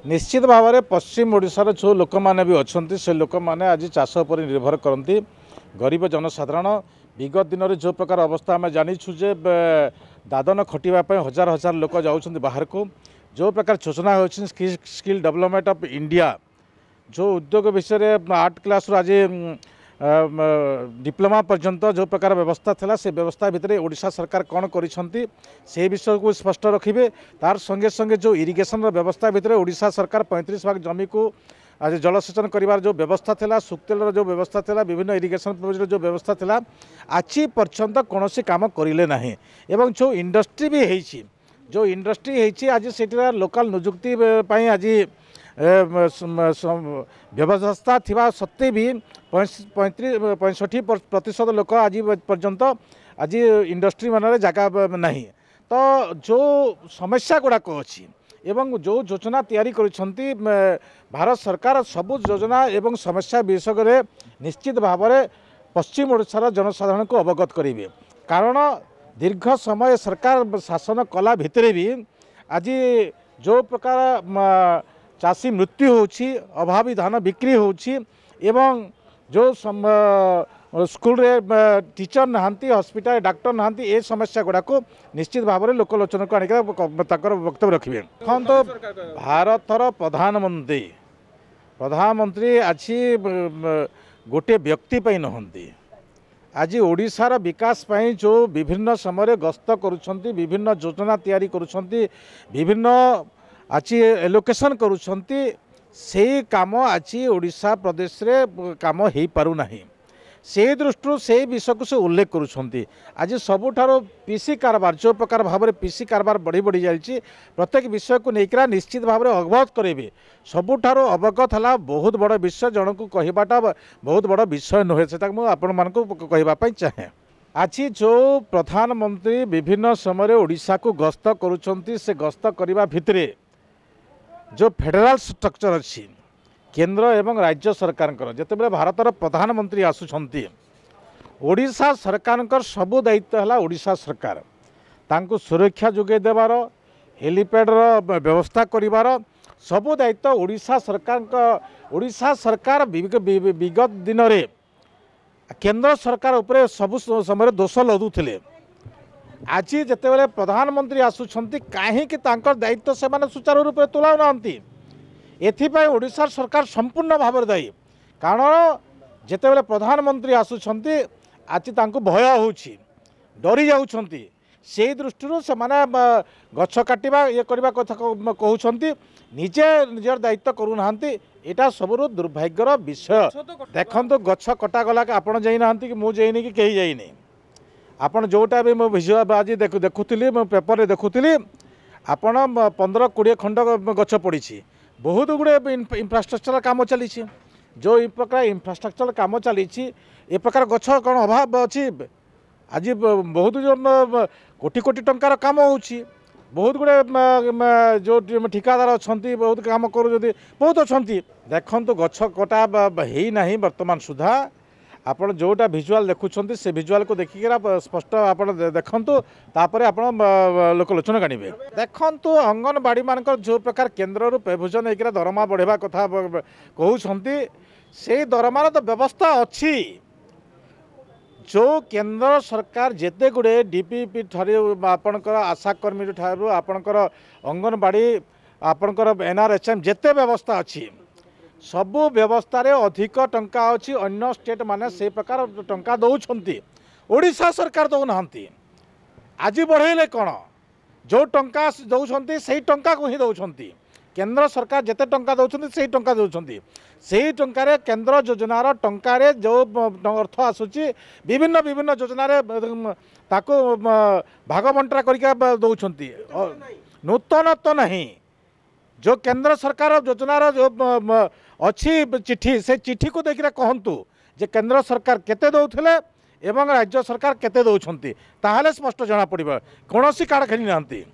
निश्चित भाव में पश्चिम ओडिशार जो लोक मैंने भी अच्छा से लोक मैंने आज चाष पर निर्भर करती गरीब जनसाधारण विगत दिन में जो प्रकार अवस्था आम जाचु जे दादन खटापी हजार हजार लोक जाऊँच बाहर को जो प्रकार योजना हो स्किल डेवलपमेंट ऑफ इंडिया जो उद्योग विषय 8 क्लास आज डिप्लोमा पर्यंत जो प्रकार व्यवस्था थी से व्यवस्था भितर ओडिशा सरकार कौन कर विषय को स्पष्ट रखिए तार संगे संगे जो इरिगेशन व्यवस्था भितर ओडिशा सरकार 35 भाग जमी को आज जलसेचन कर जो व्यवस्था थी सुक्तेल जो व्यवस्था थी विभिन्न इरिगेशन प्रोजेक्ट जो व्यवस्था थी आज पर्यंत कौन काम करें ना एवं जो इंडस्ट्री भी है जो इंडस्ट्री आज से लोकल निजुक्ति आज व्यवस्था थिबा सत्ते भी 65% लोक आज पर्यंत आज इंडस्ट्री मान जगह नहीं तो जो समस्या गुड़ाक अच्छी एवं जो योजना तैयारी करिसेंती भारत सरकार सबु योजना एवं समस्या विषय में निश्चित भाव में पश्चिम ओडिशार जनसाधारण को अवगत करेंगे कारण दीर्घ समय सरकार शासन कला भितर भी आज जो प्रकार चाषी मृत्यु होची अभावी धान बिक्री होची एवं जो स्कूल रे टीचर नहांती हॉस्पिटल डॉक्टर नहांती ए समस्या गुड़ा को निश्चित भाव में लोकलोचन को आनिक वक्तव्य रखिए तो भारतर प्रधानमंत्री आज गोटे व्यक्ति पे नहंती आज ओडिशार विकास पई जो विभिन्न समय गस्त करुछंती विभिन्न योजना तैयारी करुछंती विभिन्न आज एलोकेशन करुछंती से काम आज ओडिशा प्रदेश रे काम हो पारु नाही से दृष्टि से विषय को से उल्लेख करुछंती आज सबुठारो पीसी कारबार जो प्रकार भाव में पीसी कारबार बढ़ी बढ़ी जाइए प्रत्येक विषय को लेकर निश्चित भाव में अवगत करेंगे सबुठारो अवगत है बहुत बड़ विषय जन को कहवाटा बहुत बड़ विषय नुहे से आपण मानक कहवाई चाहे आज जो प्रधानमंत्री विभिन्न समय ओडिशा को गस्त करुछंती से गस्त करने भितर जो फेडरल स्ट्रक्चर अच्छी केंद्र एवं राज्य सरकार जितेबाला भारतर प्रधानमंत्री आसुंच ओडिशा सरकार सबू दायित्व है ओडिशा सरकार तांको सुरक्षा जोगे देवार हेलीपैड व्यवस्था करिवार सबू दायित्व ओडिशा सरकार विगत दिन में केंद्र सरकार उपरे सबु समय दोष लदुले आज जितेबाला प्रधानमंत्री आसुंच कहीं दायित्व से सुचारू रूप से तुलाऊ ना एथिपाई ओडिशा सरकार संपूर्ण भाव में दायी कारण जितेबाला प्रधानमंत्री आसुंच आज तांको भय होउछि डरी जाउछंती से दृष्टि से माने गछ काटिबा ये करबा कथा कहउछंती निजे निजर दायित्व करूना एटा सबुरु दुर्भाग्यर विषय देखंतु गछ कटा गला आपण जाई नाहंती कि मु जाइनी कि केही जाइनी आपण जोटा भी मो विजुअल आज देखुली मो पेपर रे देखुली आपण 15-20 खंड गछ पड़ी बहुत गुड़े इंफ्रास्ट्रक्चर काम चली जो इ प्रकार इंफ्रास्ट्रक्चर काम चली ए प्रकार गछ कौन अभाव अच्छी आज बहुत कोटी कोटी टंकार काम होउछि बहुत गुड़े जो ठिकादार अच्छा बहुत काम कर बहुत अच्छा देखु गछ कटा है ना बर्तमान सुधा आपण जोटा भिजुआल देखुं से भिजुआल को देखिक स्पष्ट आप देखु तापर आप लोकलोचन गाणवे देखु अंगनवाड़ी मानक जो प्रकार केन्द्र पेभूजन होकर दरमा बढ़ेबा कथा कहते से दरमार तो व्यवस्था अच्छी जो केंद्र सरकार जेते गुड़े डीपीपी ठारू आपणकर आशाकर्मी ठारू आपणकर अंगनवाड़ी आपणकर एनआरएचएम जेते व्यवस्था अच्छी सबु व्यवस्था रे अधिक टंका अच्छी अन्य स्टेट माने से प्रकार टंका दौरान ओडिशा सरकार दौना आज बढ़ेले कौन जो टंका दौरान से टंका को ही दौरान केंद्र सरकार जिते टंका दौरान से टंका दौरान से टंकार केंद्र योजनार टंकार जो अर्थ आसूची विभिन्न विभिन्न योजन ताको भाग बंटा कर दौरान नूतन तो नहीं जो केंद्र सरकार योजनार जो अच्छी चिट्ठी से चिट्ठी को देखिए कहतु जे केंद्र सरकार केते दौले एवं राज्य सरकार केते दौरान ताहले स्पष्ट जना पड़िबा कोनोसी कार्ड खेली नांती।